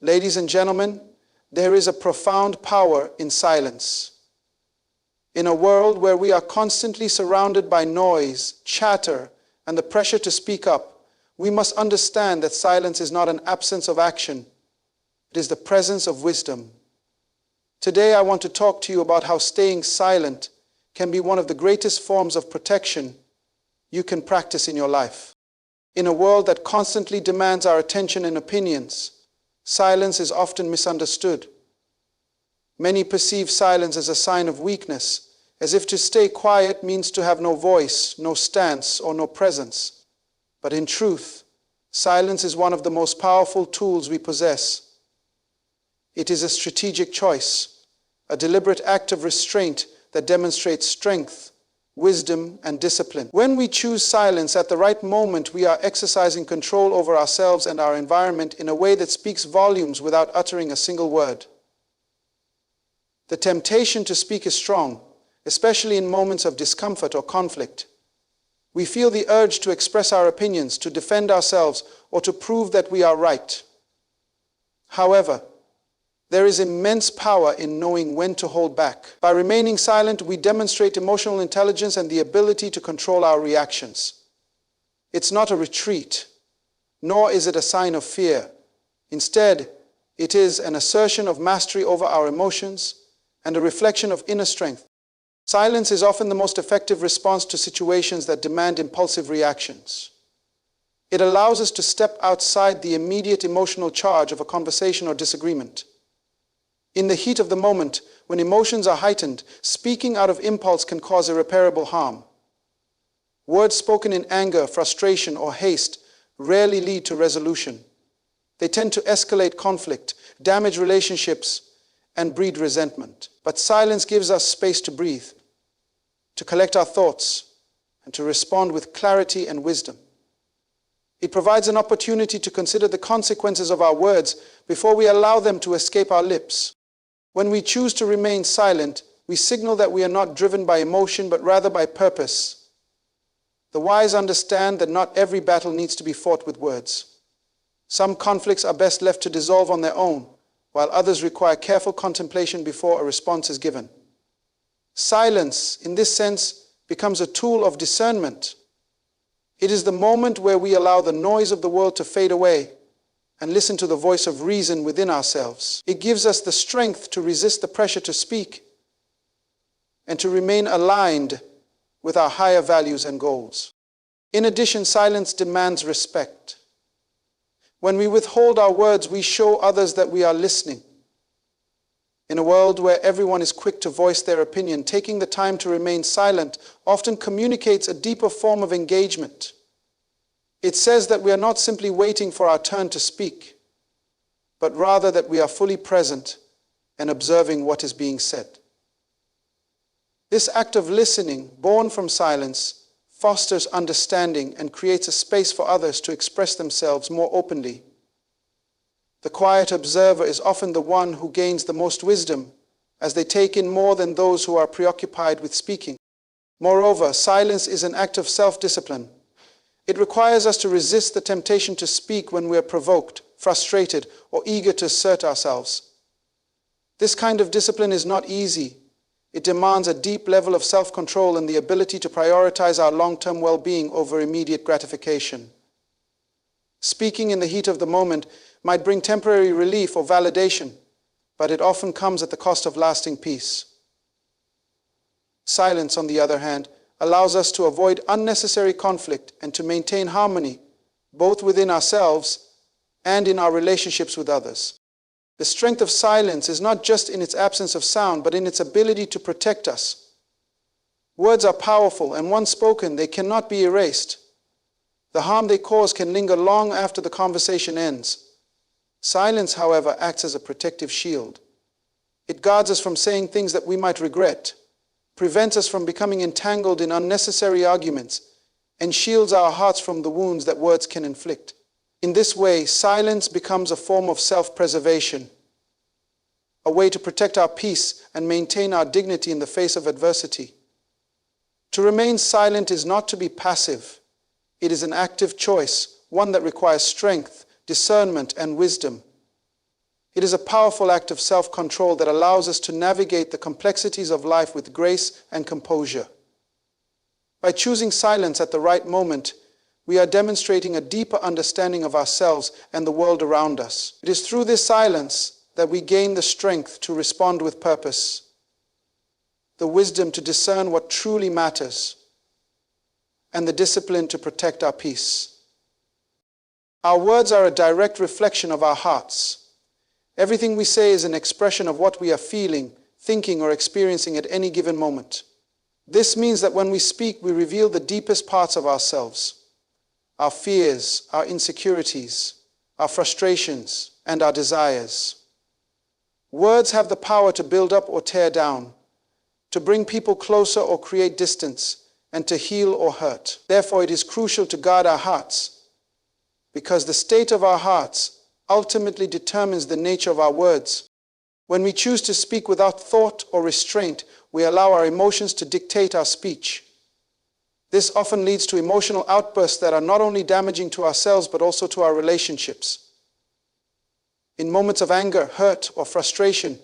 Ladies and gentlemen, there is a profound power in silence. In a world where we are constantly surrounded by noise, chatter, and the pressure to speak up, we must understand that silence is not an absence of action. It is the presence of wisdom. Today I want to talk to you about how staying silent can be one of the greatest forms of protection you can practice in your life. In a world that constantly demands our attention and opinions, silence is often misunderstood. Many perceive silence as a sign of weakness, as if to stay quiet means to have no voice, no stance, or no presence. But in truth, silence is one of the most powerful tools we possess. It is a strategic choice, a deliberate act of restraint that demonstrates strength, wisdom, and discipline. When we choose silence at the right moment, we are exercising control over ourselves and our environment in a way that speaks volumes without uttering a single word. The temptation to speak is strong, especially in moments of discomfort or conflict. We feel the urge to express our opinions, to defend ourselves, or to prove that we are right. However, there is immense power in knowing when to hold back. By remaining silent, we demonstrate emotional intelligence and the ability to control our reactions. It's not a retreat, nor is it a sign of fear. Instead, it is an assertion of mastery over our emotions and a reflection of inner strength. Silence is often the most effective response to situations that demand impulsive reactions. It allows us to step outside the immediate emotional charge of a conversation or disagreement. In the heat of the moment, when emotions are heightened, speaking out of impulse can cause irreparable harm. Words spoken in anger, frustration, or haste rarely lead to resolution. They tend to escalate conflict, damage relationships, and breed resentment. But silence gives us space to breathe, to collect our thoughts, and to respond with clarity and wisdom. It provides an opportunity to consider the consequences of our words before we allow them to escape our lips. When we choose to remain silent, we signal that we are not driven by emotion, but rather by purpose. The wise understand that not every battle needs to be fought with words. Some conflicts are best left to dissolve on their own, while others require careful contemplation before a response is given. Silence, in this sense, becomes a tool of discernment. It is the moment where we allow the noise of the world to fade away and listen to the voice of reason within ourselves. It gives us the strength to resist the pressure to speak and to remain aligned with our higher values and goals. In addition, silence demands respect. When we withhold our words, we show others that we are listening. In a world where everyone is quick to voice their opinion, taking the time to remain silent often communicates a deeper form of engagement. It says that we are not simply waiting for our turn to speak, but rather that we are fully present and observing what is being said. This act of listening, born from silence, fosters understanding and creates a space for others to express themselves more openly. The quiet observer is often the one who gains the most wisdom, as they take in more than those who are preoccupied with speaking. Moreover, silence is an act of self-discipline. It requires us to resist the temptation to speak when we are provoked, frustrated, or eager to assert ourselves. This kind of discipline is not easy. It demands a deep level of self-control and the ability to prioritize our long-term well-being over immediate gratification. Speaking in the heat of the moment might bring temporary relief or validation, but it often comes at the cost of lasting peace. Silence, on the other hand, allows us to avoid unnecessary conflict and to maintain harmony, both within ourselves and in our relationships with others. The strength of silence is not just in its absence of sound, but in its ability to protect us. Words are powerful, and once spoken, they cannot be erased. The harm they cause can linger long after the conversation ends. Silence, however, acts as a protective shield. It guards us from saying things that we might regret, prevents us from becoming entangled in unnecessary arguments, and shields our hearts from the wounds that words can inflict. In this way, silence becomes a form of self-preservation, a way to protect our peace and maintain our dignity in the face of adversity. To remain silent is not to be passive. It is an active choice, one that requires strength, discernment, and wisdom. It is a powerful act of self-control that allows us to navigate the complexities of life with grace and composure. By choosing silence at the right moment, we are demonstrating a deeper understanding of ourselves and the world around us. It is through this silence that we gain the strength to respond with purpose, the wisdom to discern what truly matters, and the discipline to protect our peace. Our words are a direct reflection of our hearts. Everything we say is an expression of what we are feeling, thinking, or experiencing at any given moment. This means that when we speak, we reveal the deepest parts of ourselves, our fears, our insecurities, our frustrations, and our desires. Words have the power to build up or tear down, to bring people closer or create distance, and to heal or hurt. Therefore, it is crucial to guard our hearts, because the state of our hearts ultimately determines the nature of our words. When we choose to speak without thought or restraint, we allow our emotions to dictate our speech. This often leads to emotional outbursts that are not only damaging to ourselves but also to our relationships. In moments of anger, hurt, or frustration,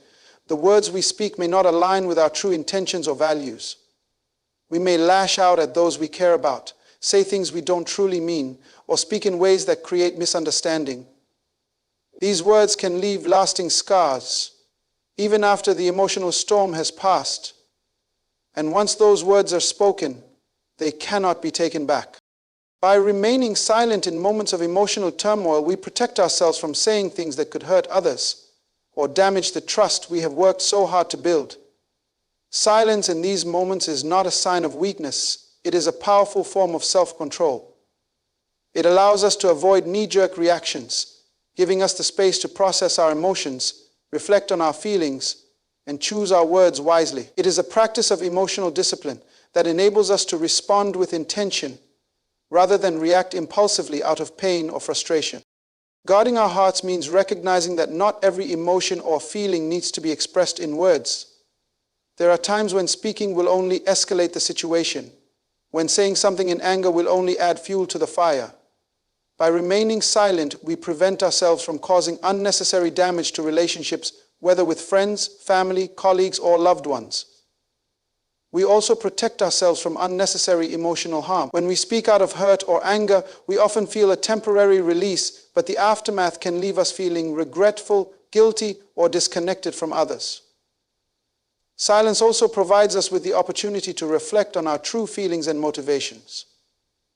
the words we speak may not align with our true intentions or values. We may lash out at those we care about, say things we don't truly mean, or speak in ways that create misunderstanding. These words can leave lasting scars, even after the emotional storm has passed. And once those words are spoken, they cannot be taken back. By remaining silent in moments of emotional turmoil, we protect ourselves from saying things that could hurt others or damage the trust we have worked so hard to build. Silence in these moments is not a sign of weakness. It is a powerful form of self-control. It allows us to avoid knee-jerk reactions, giving us the space to process our emotions, reflect on our feelings, and choose our words wisely. It is a practice of emotional discipline that enables us to respond with intention rather than react impulsively out of pain or frustration. Guarding our hearts means recognizing that not every emotion or feeling needs to be expressed in words. There are times when speaking will only escalate the situation, when saying something in anger will only add fuel to the fire. By remaining silent, we prevent ourselves from causing unnecessary damage to relationships, whether with friends, family, colleagues, or loved ones. We also protect ourselves from unnecessary emotional harm. When we speak out of hurt or anger, we often feel a temporary release, but the aftermath can leave us feeling regretful, guilty, or disconnected from others. Silence also provides us with the opportunity to reflect on our true feelings and motivations.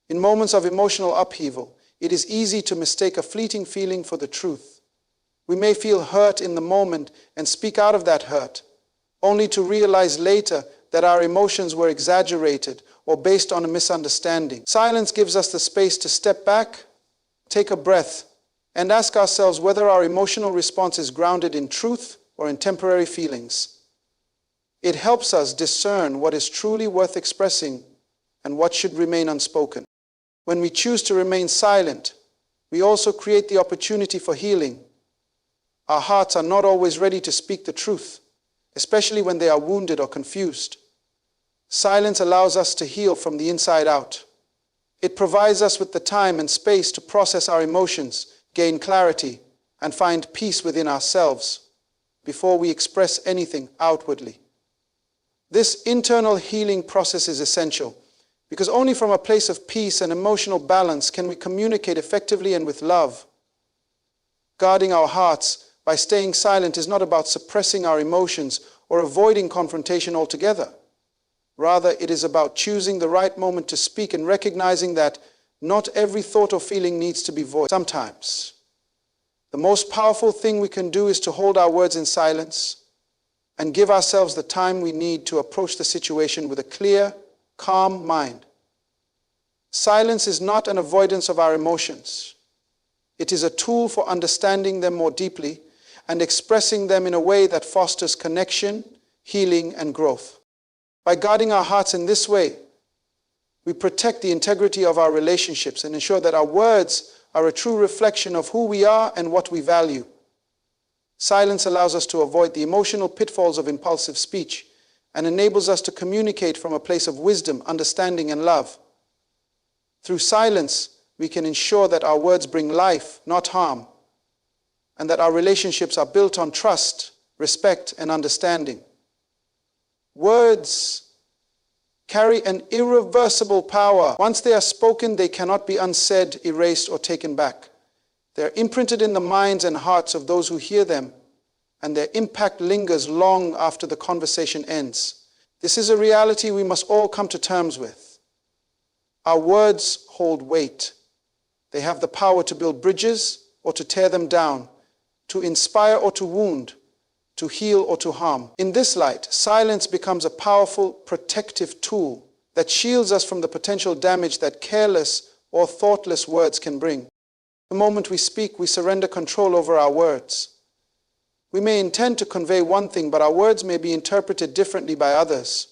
In moments of emotional upheaval, it is easy to mistake a fleeting feeling for the truth. We may feel hurt in the moment and speak out of that hurt, only to realize later that our emotions were exaggerated or based on a misunderstanding. Silence gives us the space to step back, take a breath, and ask ourselves whether our emotional response is grounded in truth or in temporary feelings. It helps us discern what is truly worth expressing and what should remain unspoken. When we choose to remain silent, we also create the opportunity for healing. Our hearts are not always ready to speak the truth, especially when they are wounded or confused. Silence allows us to heal from the inside out. It provides us with the time and space to process our emotions, gain clarity, and find peace within ourselves before we express anything outwardly. This internal healing process is essential, because only from a place of peace and emotional balance can we communicate effectively and with love. Guarding our hearts by staying silent is not about suppressing our emotions or avoiding confrontation altogether. Rather, it is about choosing the right moment to speak and recognizing that not every thought or feeling needs to be voiced. Sometimes, the most powerful thing we can do is to hold our words in silence and give ourselves the time we need to approach the situation with a clear, calm mind. Silence is not an avoidance of our emotions. It is a tool for understanding them more deeply and expressing them in a way that fosters connection, healing, and growth. By guarding our hearts in this way, we protect the integrity of our relationships and ensure that our words are a true reflection of who we are and what we value. Silence allows us to avoid the emotional pitfalls of impulsive speech and enables us to communicate from a place of wisdom, understanding, and love. Through silence, we can ensure that our words bring life, not harm, and that our relationships are built on trust, respect, and understanding. Words carry an irreversible power. Once they are spoken, they cannot be unsaid, erased, or taken back. They are imprinted in the minds and hearts of those who hear them, and their impact lingers long after the conversation ends. This is a reality we must all come to terms with. Our words hold weight. They have the power to build bridges or to tear them down, to inspire or to wound, to heal or to harm. In this light, silence becomes a powerful protective tool that shields us from the potential damage that careless or thoughtless words can bring. The moment we speak, we surrender control over our words. We may intend to convey one thing, but our words may be interpreted differently by others.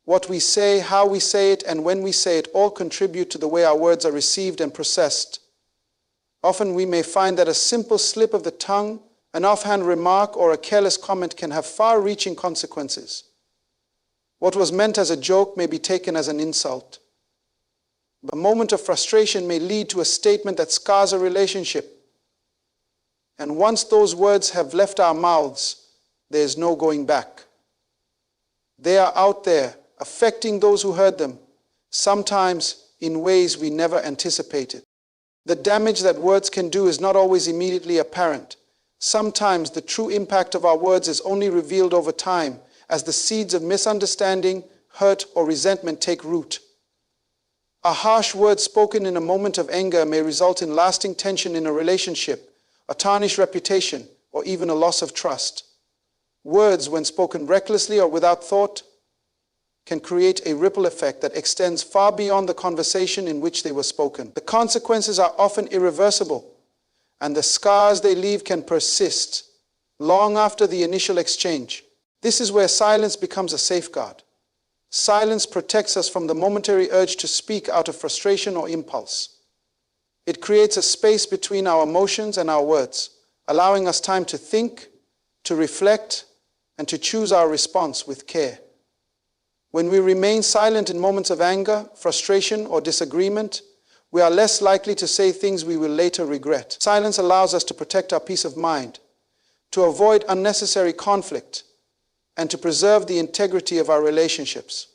What we say, how we say it, and when we say it all contribute to the way our words are received and processed. Often we may find that a simple slip of the tongue, an offhand remark, or a careless comment can have far-reaching consequences. What was meant as a joke may be taken as an insult. A moment of frustration may lead to a statement that scars a relationship. And once those words have left our mouths, there is no going back. They are out there, affecting those who heard them, sometimes in ways we never anticipated. The damage that words can do is not always immediately apparent. Sometimes the true impact of our words is only revealed over time as the seeds of misunderstanding, hurt, or resentment take root. A harsh word spoken in a moment of anger may result in lasting tension in a relationship, a tarnished reputation, or even a loss of trust. Words, when spoken recklessly or without thought, can create a ripple effect that extends far beyond the conversation in which they were spoken. The consequences are often irreversible, and the scars they leave can persist long after the initial exchange. This is where silence becomes a safeguard. Silence protects us from the momentary urge to speak out of frustration or impulse. It creates a space between our emotions and our words, allowing us time to think, to reflect, and to choose our response with care. When we remain silent in moments of anger, frustration, or disagreement, we are less likely to say things we will later regret. Silence allows us to protect our peace of mind, to avoid unnecessary conflict, and to preserve the integrity of our relationships.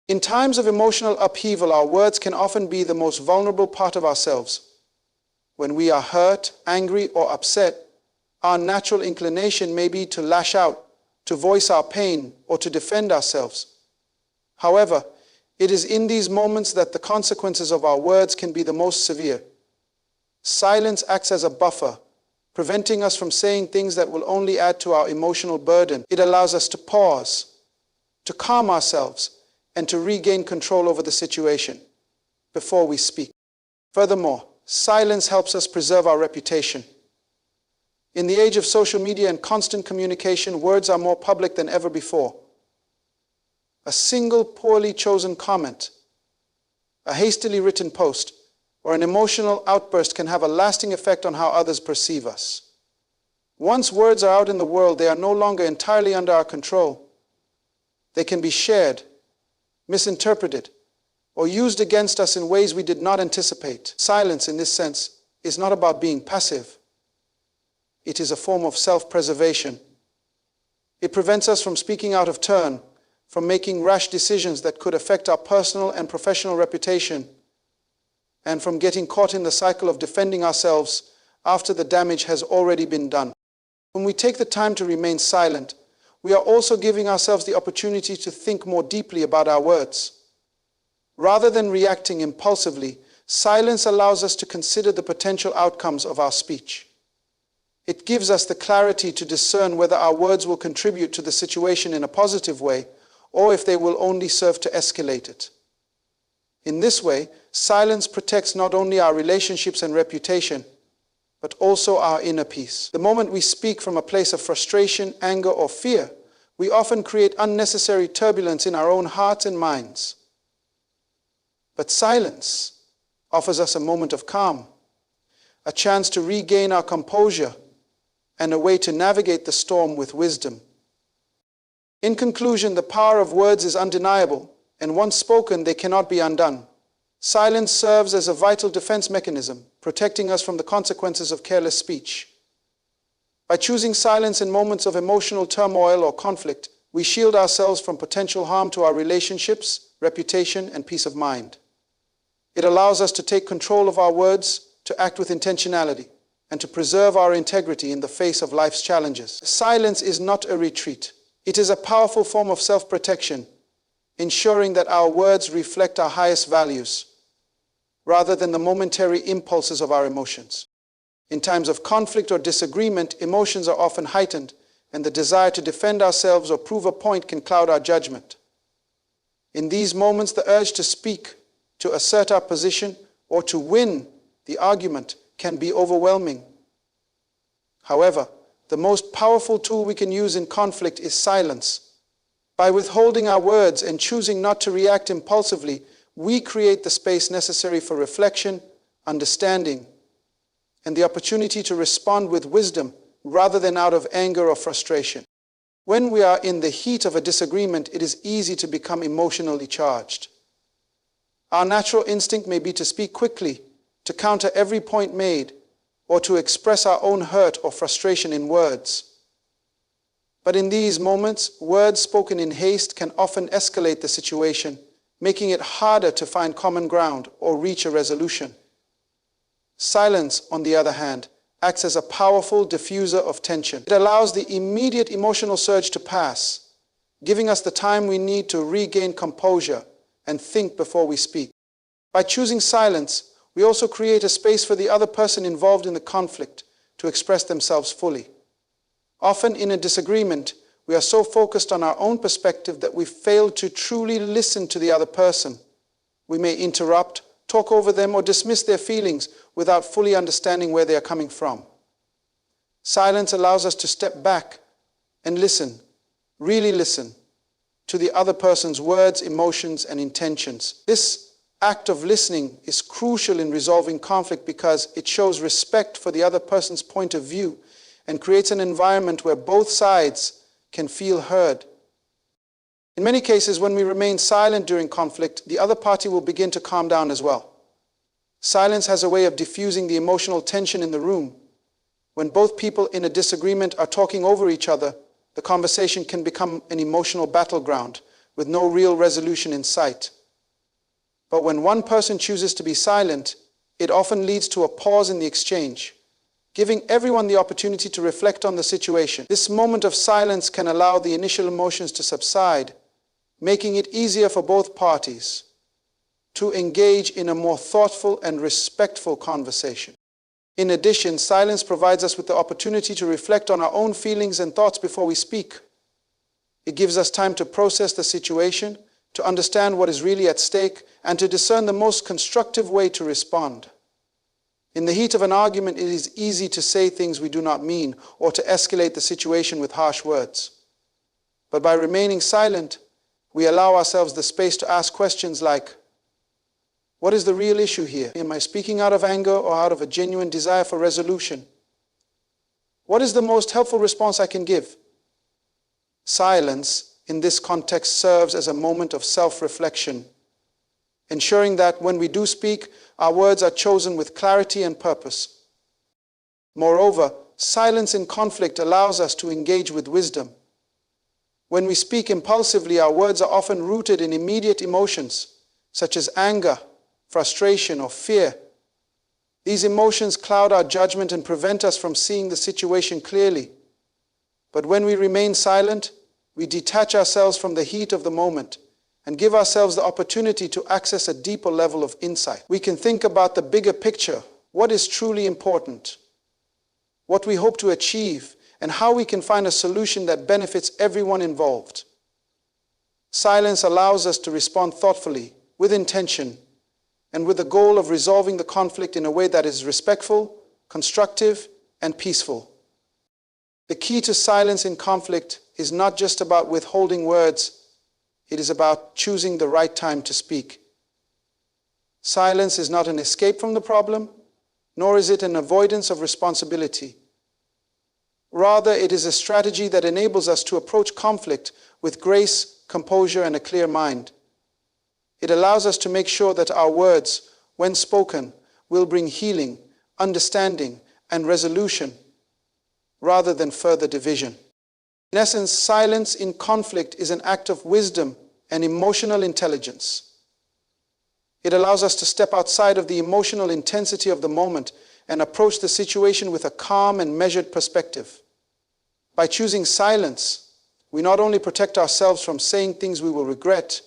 In times of emotional upheaval, our words can often be the most vulnerable part of ourselves. When we are hurt, angry, or upset, our natural inclination may be to lash out, to voice our pain, or to defend ourselves. However, it is in these moments that the consequences of our words can be the most severe. Silence acts as a buffer, preventing us from saying things that will only add to our emotional burden. It allows us to pause, to calm ourselves, and to regain control over the situation before we speak. Furthermore, silence helps us preserve our reputation. In the age of social media and constant communication, words are more public than ever before. A single poorly chosen comment, a hastily written post, or an emotional outburst can have a lasting effect on how others perceive us. Once words are out in the world, they are no longer entirely under our control. They can be shared, misinterpreted, or used against us in ways we did not anticipate. Silence, in this sense, is not about being passive. It is a form of self-preservation. It prevents us from speaking out of turn, from making rash decisions that could affect our personal and professional reputation, and from getting caught in the cycle of defending ourselves after the damage has already been done. When we take the time to remain silent, we are also giving ourselves the opportunity to think more deeply about our words. Rather than reacting impulsively, silence allows us to consider the potential outcomes of our speech. It gives us the clarity to discern whether our words will contribute to the situation in a positive way, or if they will only serve to escalate it. In this way, silence protects not only our relationships and reputation, but also our inner peace. The moment we speak from a place of frustration, anger, or fear, we often create unnecessary turbulence in our own hearts and minds. But silence offers us a moment of calm, a chance to regain our composure, and a way to navigate the storm with wisdom. In conclusion, the power of words is undeniable, and once spoken, they cannot be undone. Silence serves as a vital defense mechanism, protecting us from the consequences of careless speech. By choosing silence in moments of emotional turmoil or conflict, we shield ourselves from potential harm to our relationships, reputation, and peace of mind. It allows us to take control of our words, to act with intentionality, and to preserve our integrity in the face of life's challenges. Silence is not a retreat. It is a powerful form of self-protection, ensuring that our words reflect our highest values, rather than the momentary impulses of our emotions. In times of conflict or disagreement, emotions are often heightened, and the desire to defend ourselves or prove a point can cloud our judgment. In these moments, the urge to speak, to assert our position, or to win the argument can be overwhelming. However, the most powerful tool we can use in conflict is silence. By withholding our words and choosing not to react impulsively, we create the space necessary for reflection, understanding, and the opportunity to respond with wisdom rather than out of anger or frustration. When we are in the heat of a disagreement, it is easy to become emotionally charged. Our natural instinct may be to speak quickly, to counter every point made, or to express our own hurt or frustration in words. But in these moments, words spoken in haste can often escalate the situation, making it harder to find common ground or reach a resolution. Silence, on the other hand, acts as a powerful diffuser of tension. It allows the immediate emotional surge to pass, giving us the time we need to regain composure and think before we speak. By choosing silence, we also create a space for the other person involved in the conflict to express themselves fully. Often in a disagreement, we are so focused on our own perspective that we fail to truly listen to the other person. We may interrupt, talk over them, or dismiss their feelings without fully understanding where they are coming from. Silence allows us to step back and listen, really listen, to the other person's words, emotions, and intentions. This act of listening is crucial in resolving conflict because it shows respect for the other person's point of view and creates an environment where both sides can feel heard. In many cases, when we remain silent during conflict, the other party will begin to calm down as well. Silence has a way of diffusing the emotional tension in the room. When both people in a disagreement are talking over each other, the conversation can become an emotional battleground with no real resolution in sight. But when one person chooses to be silent, it often leads to a pause in the exchange, giving everyone the opportunity to reflect on the situation. This moment of silence can allow the initial emotions to subside, making it easier for both parties to engage in a more thoughtful and respectful conversation. In addition, silence provides us with the opportunity to reflect on our own feelings and thoughts before we speak. It gives us time to process the situation, to understand what is really at stake, and to discern the most constructive way to respond. In the heat of an argument, it is easy to say things we do not mean or to escalate the situation with harsh words. But by remaining silent, we allow ourselves the space to ask questions like, what is the real issue here? Am I speaking out of anger or out of a genuine desire for resolution? What is the most helpful response I can give? Silence, in this context, serves as a moment of self-reflection, ensuring that when we do speak, our words are chosen with clarity and purpose. Moreover, silence in conflict allows us to engage with wisdom. When we speak impulsively, our words are often rooted in immediate emotions, such as anger, frustration, or fear. These emotions cloud our judgment and prevent us from seeing the situation clearly. But when we remain silent, we detach ourselves from the heat of the moment and give ourselves the opportunity to access a deeper level of insight. We can think about the bigger picture, what is truly important, what we hope to achieve, and how we can find a solution that benefits everyone involved. Silence allows us to respond thoughtfully, with intention, and with the goal of resolving the conflict in a way that is respectful, constructive, and peaceful. The key to silence in conflict is not just about withholding words, it is about choosing the right time to speak. Silence is not an escape from the problem, nor is it an avoidance of responsibility. Rather, it is a strategy that enables us to approach conflict with grace, composure, and a clear mind. It allows us to make sure that our words, when spoken, will bring healing, understanding, and resolution, rather than further division. In essence, silence in conflict is an act of wisdom and emotional intelligence. It allows us to step outside of the emotional intensity of the moment and approach the situation with a calm and measured perspective. By choosing silence, we not only protect ourselves from saying things we will regret,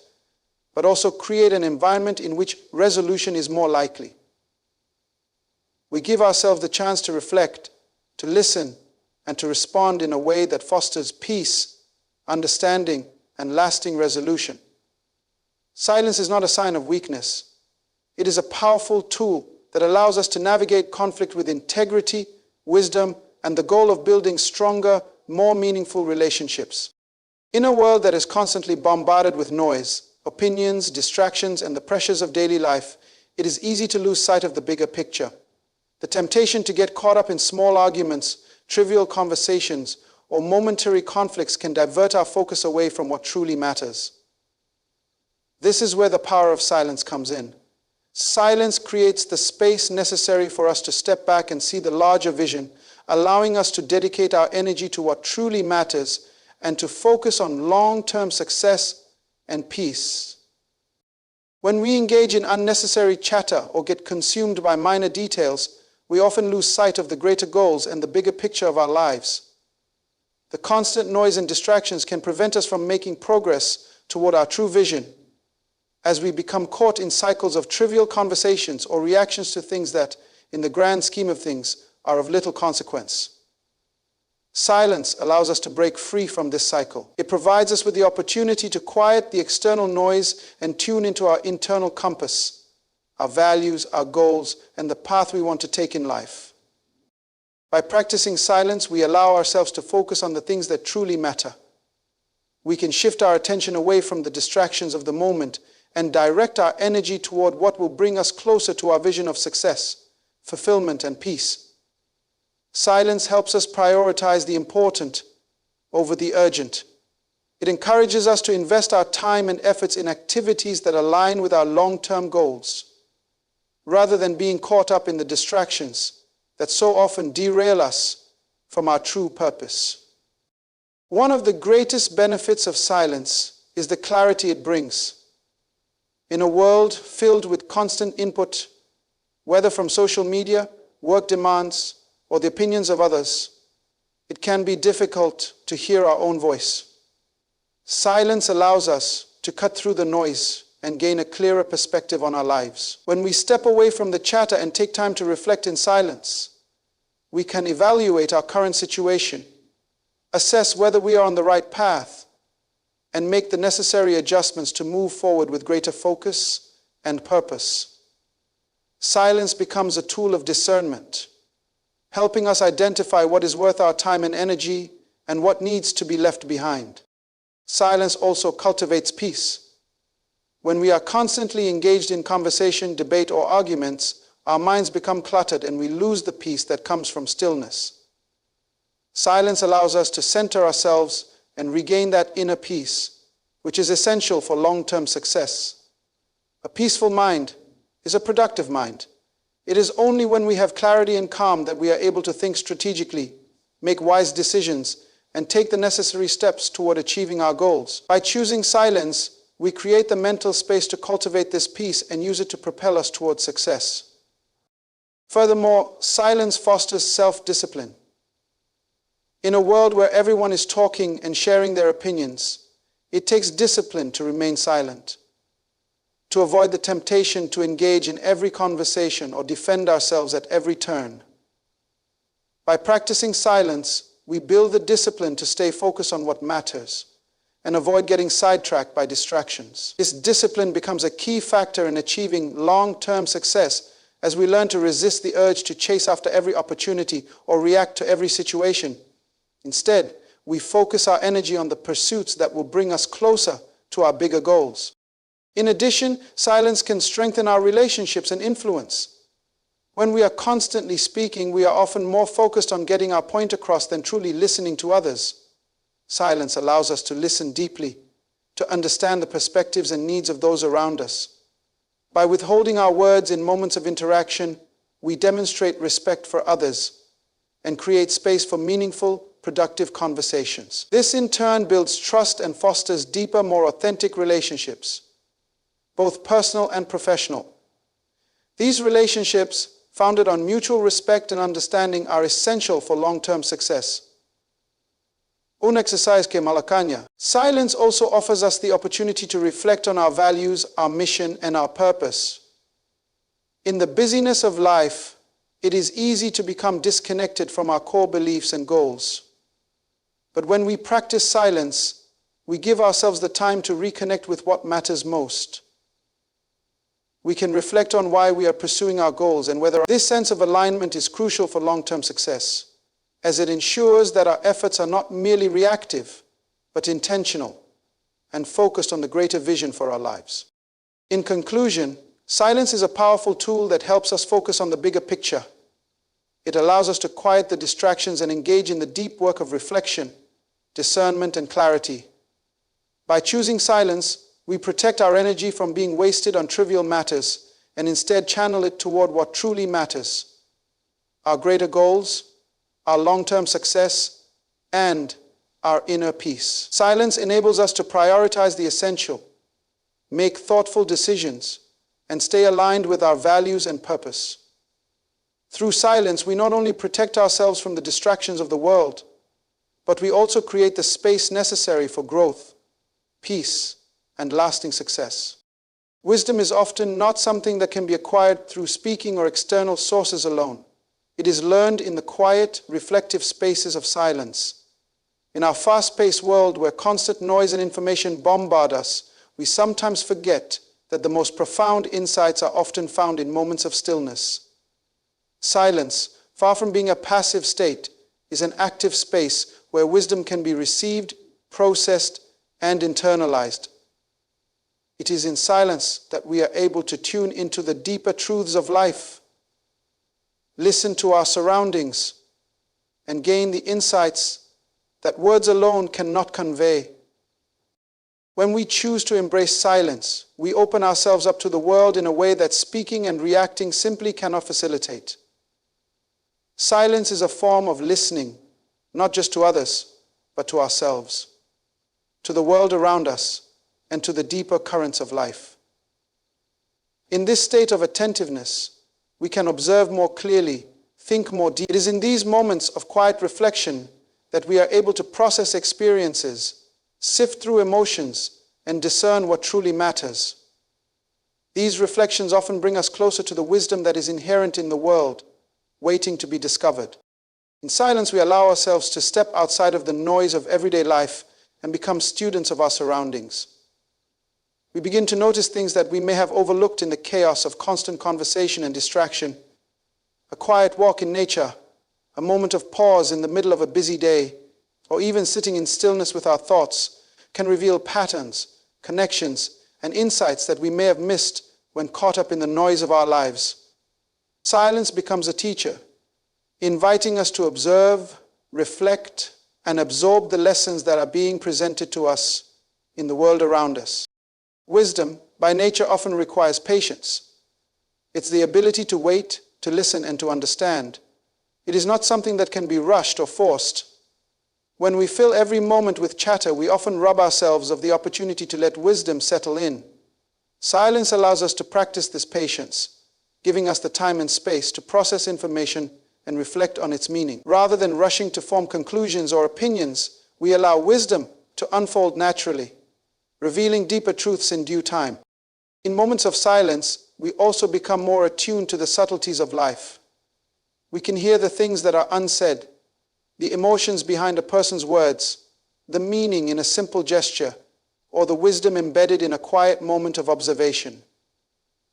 but also create an environment in which resolution is more likely. We give ourselves the chance to reflect, to listen, and to respond in a way that fosters peace, understanding, and lasting resolution. Silence is not a sign of weakness. It is a powerful tool that allows us to navigate conflict with integrity, wisdom, and the goal of building stronger, more meaningful relationships. In a world that is constantly bombarded with noise, opinions, distractions, and the pressures of daily life, it is easy to lose sight of the bigger picture. The temptation to get caught up in small arguments, trivial conversations, or momentary conflicts can divert our focus away from what truly matters. This is where the power of silence comes in. Silence creates the space necessary for us to step back and see the larger vision, allowing us to dedicate our energy to what truly matters and to focus on long-term success and peace. When we engage in unnecessary chatter or get consumed by minor details, we often lose sight of the greater goals and the bigger picture of our lives. The constant noise and distractions can prevent us from making progress toward our true vision, as we become caught in cycles of trivial conversations or reactions to things that, in the grand scheme of things, are of little consequence. Silence allows us to break free from this cycle. It provides us with the opportunity to quiet the external noise and tune into our internal compass, our values, our goals, and the path we want to take in life. By practicing silence, we allow ourselves to focus on the things that truly matter. We can shift our attention away from the distractions of the moment and direct our energy toward what will bring us closer to our vision of success, fulfillment, and peace. Silence helps us prioritize the important over the urgent. It encourages us to invest our time and efforts in activities that align with our long-term goals, rather than being caught up in the distractions that so often derail us from our true purpose. One of the greatest benefits of silence is the clarity it brings. In a world filled with constant input, whether from social media, work demands, or the opinions of others, it can be difficult to hear our own voice. Silence allows us to cut through the noise and gain a clearer perspective on our lives. When we step away from the chatter and take time to reflect in silence, we can evaluate our current situation, assess whether we are on the right path, and make the necessary adjustments to move forward with greater focus and purpose. Silence becomes a tool of discernment, helping us identify what is worth our time and energy and what needs to be left behind. Silence also cultivates peace. When we are constantly engaged in conversation, debate, or arguments, our minds become cluttered and we lose the peace that comes from stillness. Silence allows us to center ourselves and regain that inner peace, which is essential for long-term success. A peaceful mind is a productive mind. It is only when we have clarity and calm that we are able to think strategically, make wise decisions, and take the necessary steps toward achieving our goals. By choosing silence, we create the mental space to cultivate this peace and use it to propel us towards success. Furthermore, silence fosters self-discipline. In a world where everyone is talking and sharing their opinions, it takes discipline to remain silent, to avoid the temptation to engage in every conversation or defend ourselves at every turn. By practicing silence, we build the discipline to stay focused on what matters and avoid getting sidetracked by distractions. This discipline becomes a key factor in achieving long-term success as we learn to resist the urge to chase after every opportunity or react to every situation. Instead, we focus our energy on the pursuits that will bring us closer to our bigger goals. In addition, silence can strengthen our relationships and influence. When we are constantly speaking, we are often more focused on getting our point across than truly listening to others. Silence allows us to listen deeply, to understand the perspectives and needs of those around us. By withholding our words in moments of interaction, we demonstrate respect for others and create space for meaningful, productive conversations. This in turn builds trust and fosters deeper, more authentic relationships, both personal and professional. These relationships, founded on mutual respect and understanding, are essential for long-term success. Un exercise que malakanya. Silence also offers us the opportunity to reflect on our values, our mission, and our purpose. In the busyness of life, it is easy to become disconnected from our core beliefs and goals. But when we practice silence, we give ourselves the time to reconnect with what matters most. We can reflect on why we are pursuing our goals and whether this sense of alignment is crucial for long-term success, as it ensures that our efforts are not merely reactive, but intentional and focused on the greater vision for our lives. In conclusion, silence is a powerful tool that helps us focus on the bigger picture. It allows us to quiet the distractions and engage in the deep work of reflection, discernment, and clarity. By choosing silence, we protect our energy from being wasted on trivial matters and instead channel it toward what truly matters: our greater goals, our long-term success, and our inner peace. Silence enables us to prioritize the essential, make thoughtful decisions, and stay aligned with our values and purpose. Through silence, we not only protect ourselves from the distractions of the world, but we also create the space necessary for growth, peace, and lasting success. Wisdom is often not something that can be acquired through speaking or external sources alone. It is learned in the quiet, reflective spaces of silence. In our fast-paced world where constant noise and information bombard us, we sometimes forget that the most profound insights are often found in moments of stillness. Silence, far from being a passive state, is an active space where wisdom can be received, processed, and internalized. It is in silence that we are able to tune into the deeper truths of life, listen to our surroundings, and gain the insights that words alone cannot convey. When we choose to embrace silence, we open ourselves up to the world in a way that speaking and reacting simply cannot facilitate. Silence is a form of listening, not just to others, but to ourselves, to the world around us, and to the deeper currents of life. In this state of attentiveness, we can observe more clearly, think more deeply. It is in these moments of quiet reflection that we are able to process experiences, sift through emotions, and discern what truly matters. These reflections often bring us closer to the wisdom that is inherent in the world, waiting to be discovered. In silence, we allow ourselves to step outside of the noise of everyday life and become students of our surroundings. We begin to notice things that we may have overlooked in the chaos of constant conversation and distraction. A quiet walk in nature, a moment of pause in the middle of a busy day, or even sitting in stillness with our thoughts, can reveal patterns, connections, and insights that we may have missed when caught up in the noise of our lives. Silence becomes a teacher, inviting us to observe, reflect, and absorb the lessons that are being presented to us in the world around us. Wisdom, by nature, often requires patience. It's the ability to wait, to listen, and to understand. It is not something that can be rushed or forced. When we fill every moment with chatter, we often rob ourselves of the opportunity to let wisdom settle in. Silence allows us to practice this patience, giving us the time and space to process information and reflect on its meaning. Rather than rushing to form conclusions or opinions, we allow wisdom to unfold naturally, revealing deeper truths in due time. In moments of silence, we also become more attuned to the subtleties of life. We can hear the things that are unsaid, the emotions behind a person's words, the meaning in a simple gesture, or the wisdom embedded in a quiet moment of observation.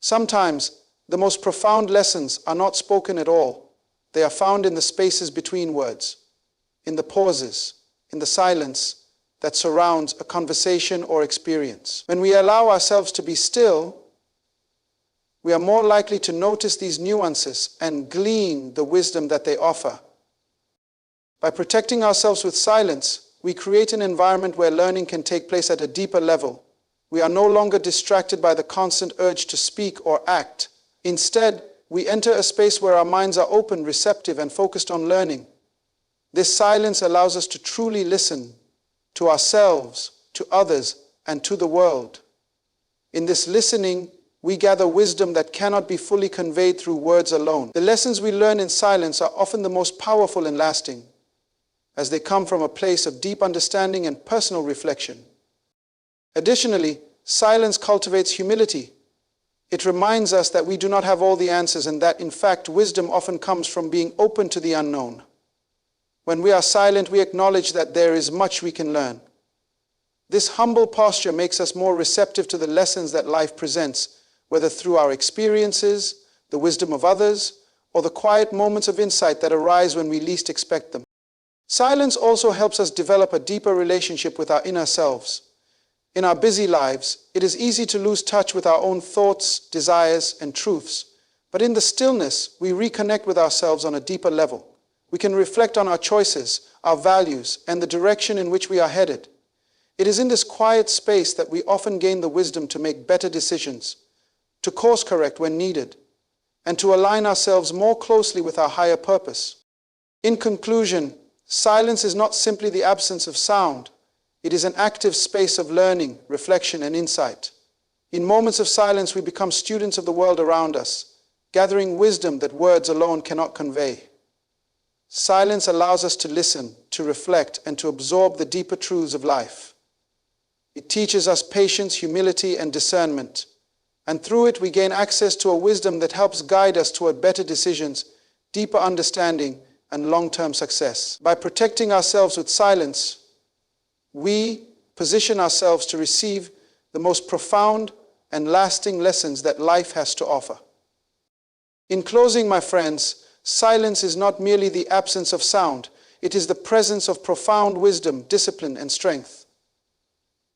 Sometimes, the most profound lessons are not spoken at all. They are found in the spaces between words, in the pauses, in the silence that surrounds a conversation or experience. When we allow ourselves to be still, we are more likely to notice these nuances and glean the wisdom that they offer. By protecting ourselves with silence, we create an environment where learning can take place at a deeper level. We are no longer distracted by the constant urge to speak or act. Instead, we enter a space where our minds are open, receptive, and focused on learning, This silence allows us to truly listen to ourselves, to others, and to the world. In this listening, we gather wisdom that cannot be fully conveyed through words alone. The lessons we learn in silence are often the most powerful and lasting, as they come from a place of deep understanding and personal reflection. Additionally, silence cultivates humility. It reminds us that we do not have all the answers and that, in fact, wisdom often comes from being open to the unknown. When we are silent, we acknowledge that there is much we can learn. This humble posture makes us more receptive to the lessons that life presents, whether through our experiences, the wisdom of others, or the quiet moments of insight that arise when we least expect them. Silence also helps us develop a deeper relationship with our inner selves. In our busy lives, it is easy to lose touch with our own thoughts, desires, and truths. But in the stillness, we reconnect with ourselves on a deeper level. We can reflect on our choices, our values, and the direction in which we are headed. It is in this quiet space that we often gain the wisdom to make better decisions, to course correct when needed, and to align ourselves more closely with our higher purpose. In conclusion, silence is not simply the absence of sound. It is an active space of learning, reflection, and insight. In moments of silence, we become students of the world around us, gathering wisdom that words alone cannot convey. Silence allows us to listen, to reflect, and to absorb the deeper truths of life. It teaches us patience, humility, and discernment. And through it, we gain access to a wisdom that helps guide us toward better decisions, deeper understanding, and long-term success. By protecting ourselves with silence, we position ourselves to receive the most profound and lasting lessons that life has to offer. In closing, my friends, silence is not merely the absence of sound. It is the presence of profound wisdom, discipline, and strength.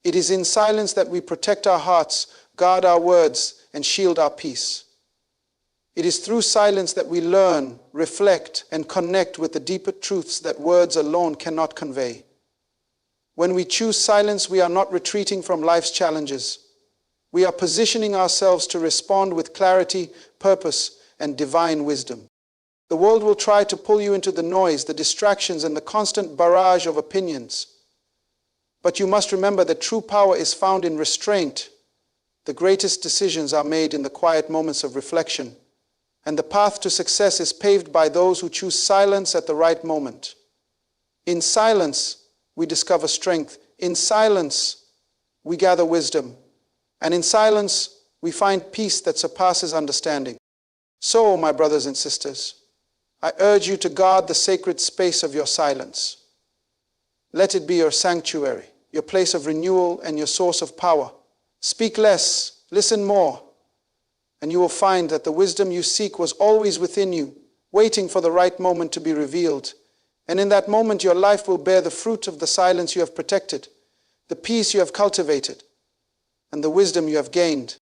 It is in silence that we protect our hearts, guard our words, and shield our peace. It is through silence that we learn, reflect, and connect with the deeper truths that words alone cannot convey. When we choose silence, we are not retreating from life's challenges. We are positioning ourselves to respond with clarity, purpose, and divine wisdom. The world will try to pull you into the noise, the distractions, and the constant barrage of opinions. But you must remember that true power is found in restraint. The greatest decisions are made in the quiet moments of reflection, and the path to success is paved by those who choose silence at the right moment. In silence, we discover strength. In silence, we gather wisdom. And in silence, we find peace that surpasses understanding. So, my brothers and sisters, I urge you to guard the sacred space of your silence. Let it be your sanctuary, your place of renewal, and your source of power. Speak less, listen more, and you will find that the wisdom you seek was always within you, waiting for the right moment to be revealed. And in that moment, your life will bear the fruit of the silence you have protected, the peace you have cultivated, and the wisdom you have gained.